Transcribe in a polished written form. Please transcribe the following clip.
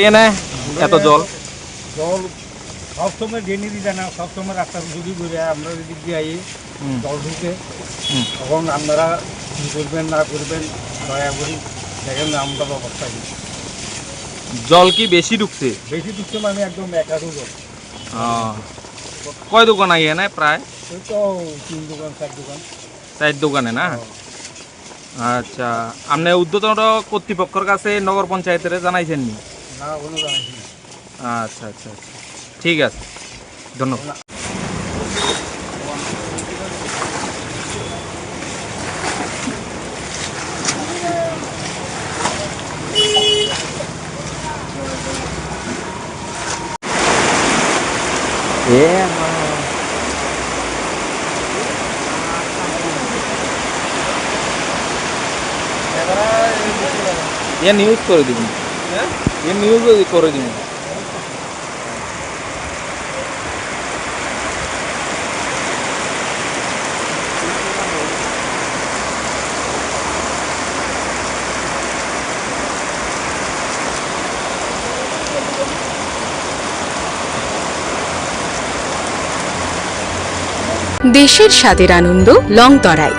এনে এত জল জল সবসময় ড্রেনেরই যায় না, সবসময় রাস্তার যদি ঘুরে আমরা যদি দিয়ে আই জল ঢুকে তখন আপনারা কী করবেন না করবেন দয়া করি দেখেন না আমরা অবস্থা কি। জল কি বেশি ঢুকছে? বেশি ঢুকছে মানে একদম একাধু জল। কয় দোকান আই এনে প্রায়? ওই তো 3 দোকান 4 দোকান। 4 দোকানে না? আচ্ছা, আপনি ঊর্ধ্বতন কর্তৃপক্ষের কাছে নগর পঞ্চায়েতের জানাইছেন নি? না কোনো জানাইছি না। আচ্ছা আচ্ছা আচ্ছা, ঠিক আছে, ধন্যবাদ। ये न्यूज़ कर दी, ये न्यूज़ कर दी। দেশের স্বাদের আনন্দ লংতরায়।